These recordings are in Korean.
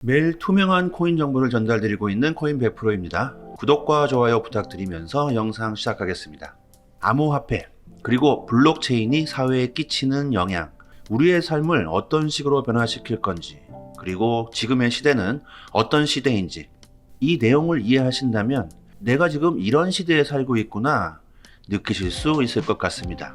매일 투명한 코인 정보를 전달드리고 있는 코인 100%입니다. 구독과 좋아요 부탁드리면서 영상 시작하겠습니다. 암호화폐 그리고 블록체인이 사회에 끼치는 영향, 우리의 삶을 어떤 식으로 변화시킬 건지, 그리고 지금의 시대는 어떤 시대인지, 이 내용을 이해하신다면 내가 지금 이런 시대에 살고 있구나 느끼실 수 있을 것 같습니다.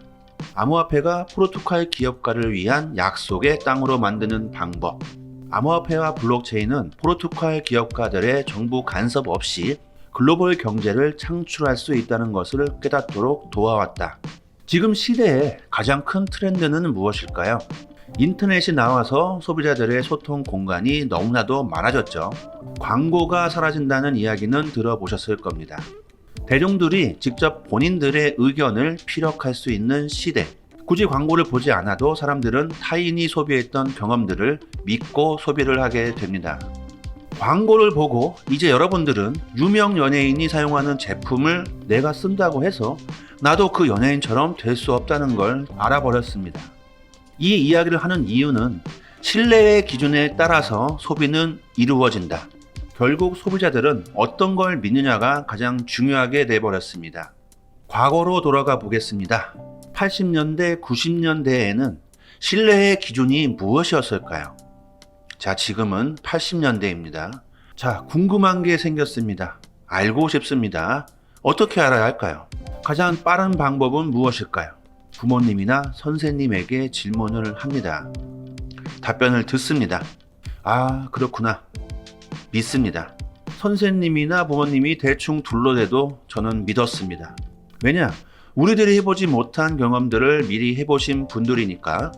암호화폐가 프로토콜 기업가를 위한 약속의 땅으로 만드는 방법, 암호화폐와 블록체인은 프로토콜 기업가들의 정부 간섭 없이 글로벌 경제를 창출할 수 있다는 것을 깨닫도록 도와왔다. 지금 시대의 가장 큰 트렌드는 무엇일까요? 인터넷이 나와서 소비자들의 소통 공간이 너무나도 많아졌죠. 광고가 사라진다는 이야기는 들어보셨을 겁니다. 대중들이 직접 본인들의 의견을 피력할 수 있는 시대. 굳이 광고를 보지 않아도 사람들은 타인이 소비했던 경험들을 믿고 소비를 하게 됩니다. 광고를 보고 이제 여러분들은 유명 연예인이 사용하는 제품을 내가 쓴다고 해서 나도 그 연예인처럼 될 수 없다는 걸 알아버렸습니다. 이 이야기를 하는 이유는 신뢰의 기준에 따라서 소비는 이루어진다. 결국 소비자들은 어떤 걸 믿느냐가 가장 중요하게 돼버렸습니다. 과거로 돌아가 보겠습니다. 80년대, 90년대에는 신뢰의 기준이 무엇이었을까요? 자, 지금은 80년대입니다. 자, 궁금한 게 생겼습니다. 알고 싶습니다. 어떻게 알아야 할까요? 가장 빠른 방법은 무엇일까요? 부모님이나 선생님에게 질문을 합니다. 답변을 듣습니다. 아, 그렇구나. 믿습니다. 선생님이나 부모님이 대충 둘러대도 저는 믿었습니다. 왜냐? 우리들이 해보지 못한 경험들을 미리 해보신 분들이니까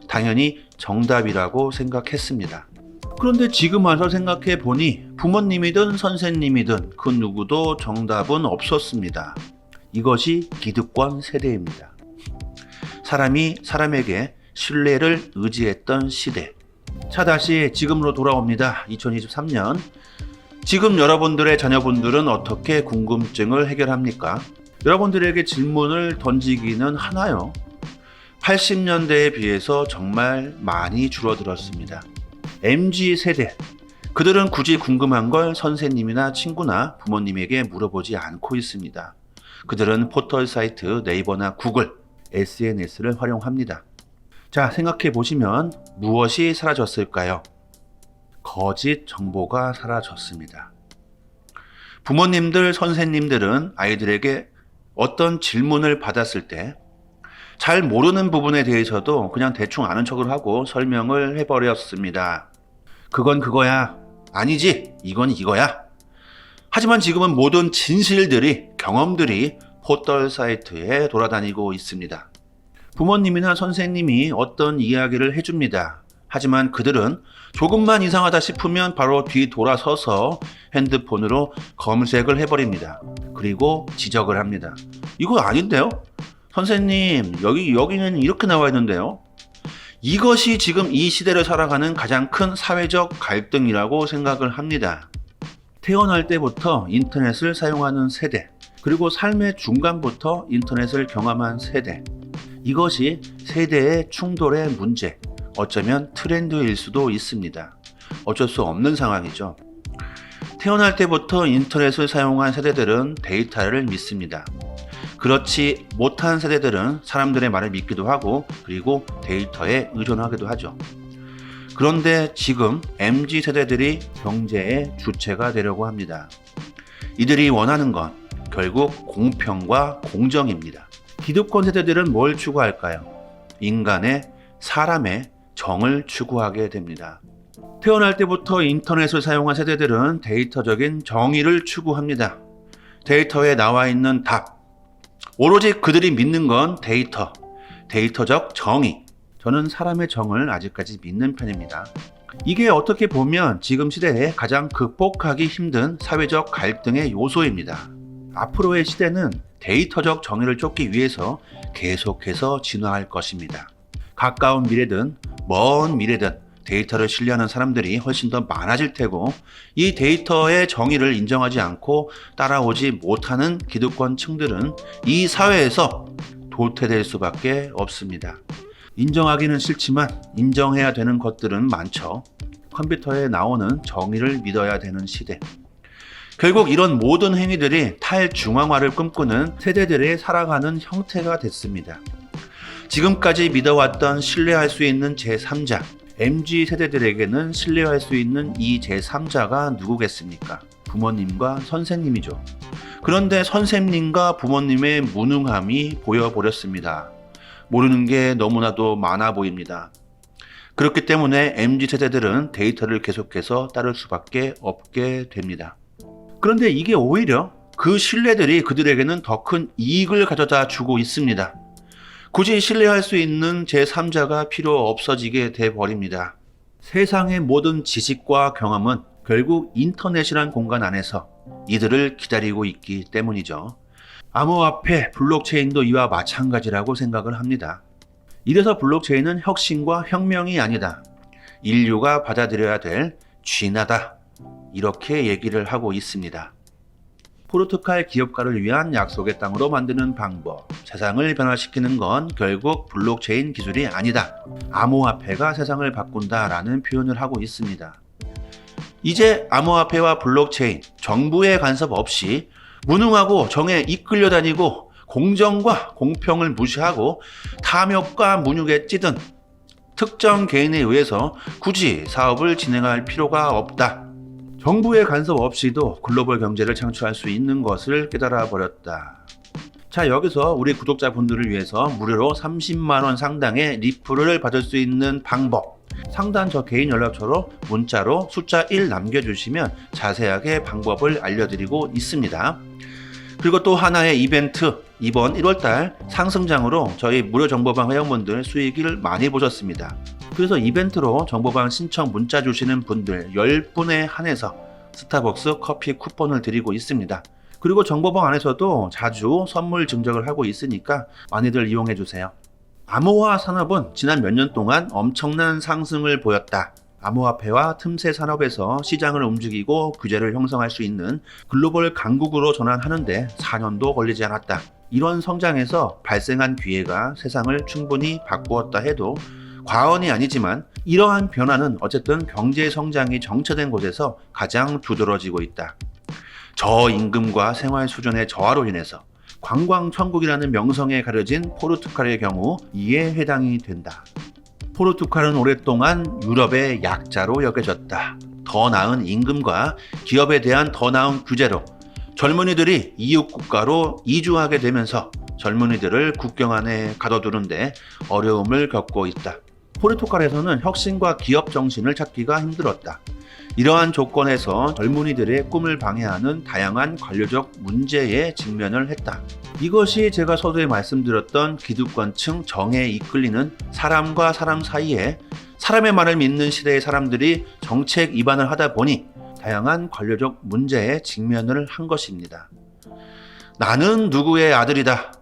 당연히 정답이라고 생각했습니다. 그런데 지금 와서 생각해 보니 부모님이든 선생님이든 그 누구도 정답은 없었습니다. 이것이 기득권 세대입니다. 사람이 사람에게 신뢰를 의지했던 시대. 자, 다시 지금으로 돌아옵니다. 2023년. 지금 여러분들의 자녀분들은 어떻게 궁금증을 해결합니까? 여러분들에게 질문을 던지기는 하나요? 80년대에 비해서 정말 많이 줄어들었습니다. MZ세대, 그들은 굳이 궁금한 걸 선생님이나 친구나 부모님에게 물어보지 않고 있습니다. 그들은 포털 사이트, 네이버나 구글, SNS를 활용합니다. 자, 생각해 보시면 무엇이 사라졌을까요? 거짓 정보가 사라졌습니다. 부모님들, 선생님들은 아이들에게 어떤 질문을 받았을 때 잘 모르는 부분에 대해서도 그냥 대충 아는 척을 하고 설명을 해버렸습니다. 그건 그거야. 아니지. 이건 이거야. 하지만 지금은 모든 진실들이, 경험들이 포털 사이트에 돌아다니고 있습니다. 부모님이나 선생님이 어떤 이야기를 해줍니다. 하지만 그들은 조금만 이상하다 싶으면 바로 뒤돌아서서 핸드폰으로 검색을 해버립니다. 그리고 지적을 합니다. 이거 아닌데요? 선생님, 여기는 이렇게 나와 있는데요? 이것이 지금 이 시대를 살아가는 가장 큰 사회적 갈등이라고 생각을 합니다. 태어날 때부터 인터넷을 사용하는 세대, 그리고 삶의 중간부터 인터넷을 경험한 세대. 이것이 세대의 충돌의 문제, 어쩌면 트렌드일 수도 있습니다. 어쩔 수 없는 상황이죠. 태어날 때부터 인터넷을 사용한 세대들은 데이터를 믿습니다. 그렇지 못한 세대들은 사람들의 말을 믿기도 하고 그리고 데이터에 의존하기도 하죠. 그런데 지금 MZ세대들이 경제의 주체가 되려고 합니다. 이들이 원하는 건 결국 공평과 공정입니다. 기득권 세대들은 뭘 추구할까요? 인간의, 사람의 정을 추구하게 됩니다. 태어날 때부터 인터넷을 사용한 세대들은 데이터적인 정의를 추구합니다. 데이터에 나와 있는 답, 오로지 그들이 믿는 건 데이터, 데이터적 정의. 저는 사람의 정을 아직까지 믿는 편입니다. 이게 어떻게 보면 지금 시대에 가장 극복하기 힘든 사회적 갈등의 요소입니다. 앞으로의 시대는 데이터적 정의를 쫓기 위해서 계속해서 진화할 것입니다. 가까운 미래든 먼 미래든 데이터를 신뢰하는 사람들이 훨씬 더 많아질 테고, 이 데이터의 정의를 인정하지 않고 따라오지 못하는 기득권 층들은 이 사회에서 도태될 수밖에 없습니다. 인정하기는 싫지만 인정해야 되는 것들은 많죠. 컴퓨터에 나오는 정의를 믿어야 되는 시대. 결국 이런 모든 행위들이 탈중앙화를 꿈꾸는 세대들의 살아가는 형태가 됐습니다. 지금까지 믿어왔던 신뢰할 수 있는 제3자, MZ세대들에게는 신뢰할 수 있는 이 제3자가 누구겠습니까? 부모님과 선생님이죠. 그런데 선생님과 부모님의 무능함이 보여버렸습니다. 모르는 게 너무나도 많아 보입니다. 그렇기 때문에 MZ세대들은 데이터를 계속해서 따를 수밖에 없게 됩니다. 그런데 이게 오히려 그 신뢰들이 그들에게는 더 큰 이익을 가져다 주고 있습니다. 굳이 신뢰할 수 있는 제3자가 필요 없어지게 돼버립니다. 세상의 모든 지식과 경험은 결국 인터넷이란 공간 안에서 이들을 기다리고 있기 때문이죠. 암호화폐, 블록체인도 이와 마찬가지라고 생각을 합니다. 이래서 블록체인은 혁신과 혁명이 아니다. 인류가 받아들여야 될 쥐나다. 이렇게 얘기를 하고 있습니다. 포르투갈 기업가를 위한 약속의 땅으로 만드는 방법. 세상을 변화시키는 건 결국 블록체인 기술이 아니다. 암호화폐가 세상을 바꾼다라는 표현을 하고 있습니다. 이제 암호화폐와 블록체인, 정부의 간섭 없이 무능하고 정에 이끌려 다니고 공정과 공평을 무시하고 탐욕과 문욕에 찌든 특정 개인에 의해서 굳이 사업을 진행할 필요가 없다. 정부의 간섭 없이도 글로벌 경제를 창출할 수 있는 것을 깨달아 버렸다. 자, 여기서 우리 구독자분들을 위해서 무료로 30만원 상당의 리플을 받을 수 있는 방법, 상단 저 개인 연락처로 문자로 숫자 1 남겨주시면 자세하게 방법을 알려드리고 있습니다. 그리고 또 하나의 이벤트, 이번 1월달 상승장으로 저희 무료 정보방 회원분들 수익을 많이 보셨습니다. 그래서 이벤트로 정보방 신청 문자 주시는 분들 10분에 한해서 스타벅스 커피 쿠폰을 드리고 있습니다. 그리고 정보방 안에서도 자주 선물 증정을 하고 있으니까 많이들 이용해 주세요. 암호화 산업은 지난 몇 년 동안 엄청난 상승을 보였다. 암호화폐와 틈새 산업에서 시장을 움직이고 규제를 형성할 수 있는 글로벌 강국으로 전환하는데 4년도 걸리지 않았다. 이런 성장에서 발생한 기회가 세상을 충분히 바꾸었다 해도 과언이 아니지만 이러한 변화는 어쨌든 경제 성장이 정체된 곳에서 가장 두드러지고 있다. 저임금과 생활 수준의 저하로 인해서 관광천국이라는 명성에 가려진 포르투갈의 경우 이에 해당이 된다. 포르투갈은 오랫동안 유럽의 약자로 여겨졌다. 더 나은 임금과 기업에 대한 더 나은 규제로 젊은이들이 이웃 국가로 이주하게 되면서 젊은이들을 국경 안에 가둬두는데 어려움을 겪고 있다. 포르투갈에서는 혁신과 기업 정신을 찾기가 힘들었다. 이러한 조건에서 젊은이들의 꿈을 방해하는 다양한 관료적 문제에 직면을 했다. 이것이 제가 서두에 말씀드렸던 기득권층 정에 이끌리는 사람과 사람 사이에 사람의 말을 믿는 시대의 사람들이 정책 위반을 하다 보니 다양한 관료적 문제에 직면을 한 것입니다. 나는 누구의 아들이다.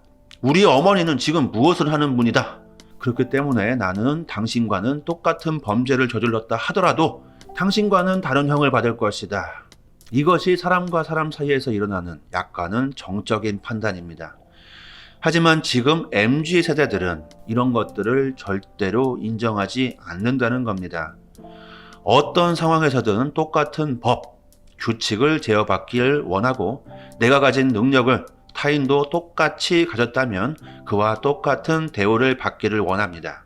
우리 어머니는 지금 무엇을 하는 분이다. 그렇기 때문에 나는 당신과는 똑같은 범죄를 저질렀다 하더라도 당신과는 다른 형을 받을 것이다. 이것이 사람과 사람 사이에서 일어나는 약간은 정적인 판단입니다. 하지만 지금 MZ세대들은 이런 것들을 절대로 인정하지 않는다는 겁니다. 어떤 상황에서든 똑같은 법, 규칙을 제어받기를 원하고 내가 가진 능력을 타인도 똑같이 가졌다면 그와 똑같은 대우를 받기를 원합니다.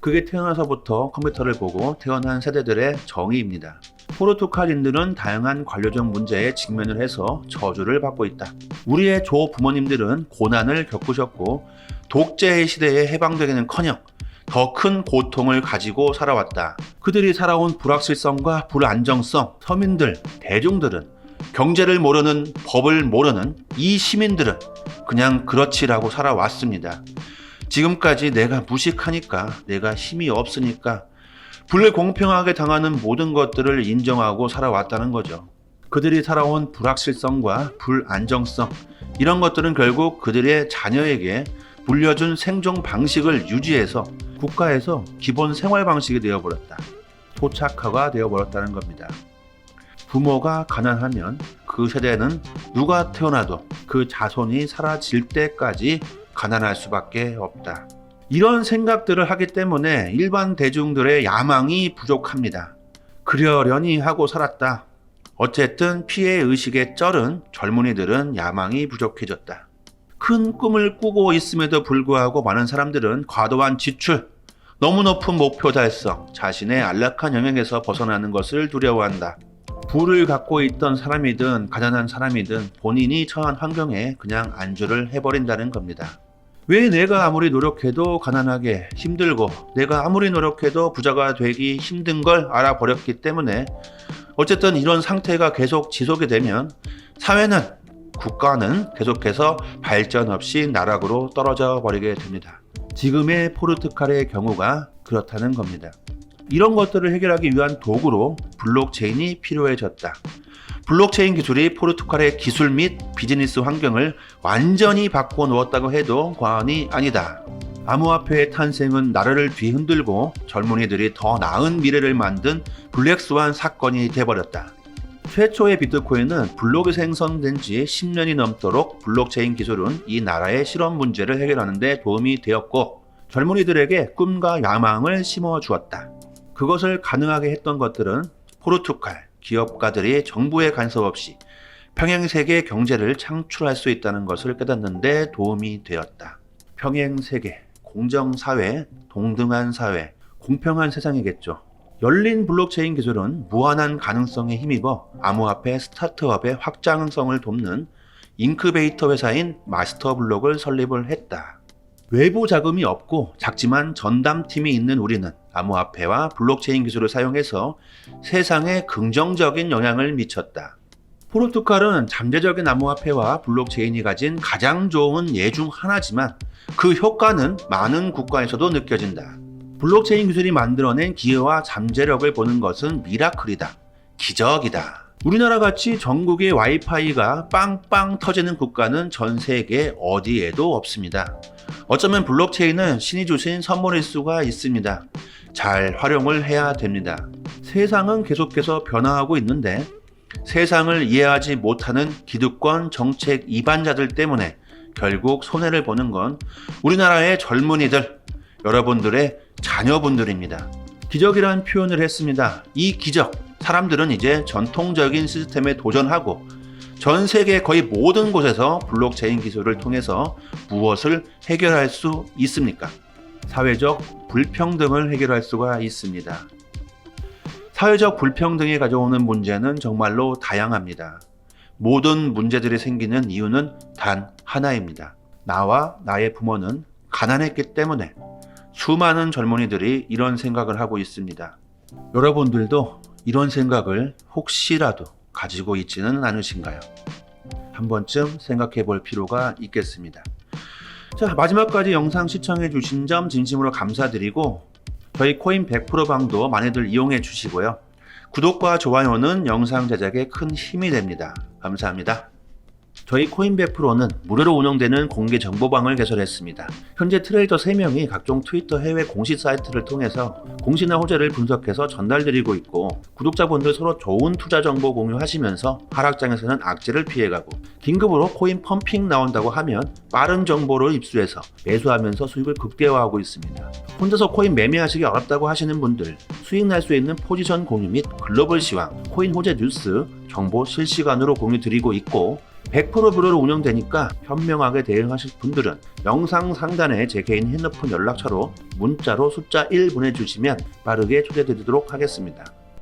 그게 태어나서부터 컴퓨터를 보고 태어난 세대들의 정의입니다. 포르투갈인들은 다양한 관료적 문제에 직면을 해서 저주를 받고 있다. 우리의 조부모님들은 고난을 겪으셨고 독재의 시대에 해방되기는커녕 더 큰 고통을 가지고 살아왔다. 그들이 살아온 불확실성과 불안정성, 서민들, 대중들은 경제를 모르는, 법을 모르는 이 시민들은 그냥 그렇지라고 살아왔습니다. 지금까지 내가 무식하니까, 내가 힘이 없으니까 불공평하게 당하는 모든 것들을 인정하고 살아왔다는 거죠. 그들이 살아온 불확실성과 불안정성, 이런 것들은 결국 그들의 자녀에게 물려준 생존 방식을 유지해서 국가에서 기본 생활 방식이 되어버렸다. 토착화가 되어버렸다는 겁니다. 부모가 가난하면 그 세대는 누가 태어나도 그 자손이 사라질 때까지 가난할 수밖에 없다. 이런 생각들을 하기 때문에 일반 대중들의 야망이 부족합니다. 그러려니 하고 살았다. 어쨌든 피해의식에 쩔은 젊은이들은 야망이 부족해졌다. 큰 꿈을 꾸고 있음에도 불구하고 많은 사람들은 과도한 지출, 너무 높은 목표 달성, 자신의 안락한 영역에서 벗어나는 것을 두려워한다. 부를 갖고 있던 사람이든 가난한 사람이든 본인이 처한 환경에 그냥 안주를 해버린다는 겁니다. 왜 내가 아무리 노력해도 가난하게 힘들고 내가 아무리 노력해도 부자가 되기 힘든 걸 알아버렸기 때문에 어쨌든 이런 상태가 계속 지속이 되면 사회는, 국가는 계속해서 발전 없이 나락으로 떨어져 버리게 됩니다. 지금의 포르투갈의 경우가 그렇다는 겁니다. 이런 것들을 해결하기 위한 도구로 블록체인이 필요해졌다. 블록체인 기술이 포르투갈의 기술 및 비즈니스 환경을 완전히 바꿔놓았다고 해도 과언이 아니다. 암호화폐의 탄생은 나라를 뒤흔들고 젊은이들이 더 나은 미래를 만든 블랙스완 사건이 돼버렸다. 최초의 비트코인은 블록이 생성된 지 10년이 넘도록 블록체인 기술은 이 나라의 실업 문제를 해결하는 데 도움이 되었고 젊은이들에게 꿈과 야망을 심어주었다. 그것을 가능하게 했던 것들은 포르투갈 기업가들이 정부의 간섭 없이 평행세계 경제를 창출할 수 있다는 것을 깨닫는 데 도움이 되었다. 평행세계, 공정사회, 동등한 사회, 공평한 세상이겠죠. 열린 블록체인 기술은 무한한 가능성에 힘입어 암호화폐 스타트업의 확장성을 돕는 인큐베이터 회사인 마스터블록을 설립을 했다. 외부 자금이 없고 작지만 전담팀이 있는 우리는 암호화폐와 블록체인 기술을 사용해서 세상에 긍정적인 영향을 미쳤다. 포르투갈은 잠재적인 암호화폐와 블록체인이 가진 가장 좋은 예 중 하나지만 그 효과는 많은 국가에서도 느껴진다. 블록체인 기술이 만들어낸 기여와 잠재력을 보는 것은 미라클이다. 기적이다. 우리나라 같이 전국에 와이파이가 빵빵 터지는 국가는 전 세계 어디에도 없습니다. 어쩌면 블록체인은 신이 주신 선물일 수가 있습니다. 잘 활용을 해야 됩니다. 세상은 계속해서 변화하고 있는데 세상을 이해하지 못하는 기득권 정책 이반자들 때문에 결국 손해를 보는 건 우리나라의 젊은이들, 여러분들의 자녀분들입니다. 기적이란 표현을 했습니다. 이 기적, 사람들은 이제 전통적인 시스템에 도전하고 전 세계 거의 모든 곳에서 블록체인 기술을 통해서 무엇을 해결할 수 있습니까? 사회적 불평등을 해결할 수가 있습니다. 사회적 불평등이 가져오는 문제는 정말로 다양합니다. 모든 문제들이 생기는 이유는 단 하나입니다. 나와 나의 부모는 가난했기 때문에 수많은 젊은이들이 이런 생각을 하고 있습니다. 여러분들도 이런 생각을 혹시라도 가지고 있지는 않으신가요? 한 번쯤 생각해 볼 필요가 있겠습니다. 자, 마지막까지 영상 시청해 주신 점 진심으로 감사드리고 저희 코인 100% 방도 많이들 이용해 주시고요. 구독과 좋아요는 영상 제작에 큰 힘이 됩니다. 감사합니다. 저희 코인 100%는 무료로 운영되는 공개 정보방을 개설했습니다. 현재 트레이더 3명이 각종 트위터 해외 공식 사이트를 통해서 공시나 호재를 분석해서 전달드리고 있고 구독자분들 서로 좋은 투자 정보 공유하시면서 하락장에서는 악재를 피해가고 긴급으로 코인 펌핑 나온다고 하면 빠른 정보를 입수해서 매수하면서 수익을 극대화하고 있습니다. 혼자서 코인 매매하시기 어렵다고 하시는 분들 수익 날 수 있는 포지션 공유 및 글로벌 시황, 코인 호재 뉴스, 정보 실시간으로 공유 드리고 있고 100% 무료로 운영되니까 현명하게 대응하실 분들은 영상 상단에 제 개인 핸드폰 연락처로 문자로 숫자 1 보내주시면 빠르게 초대드리도록 하겠습니다.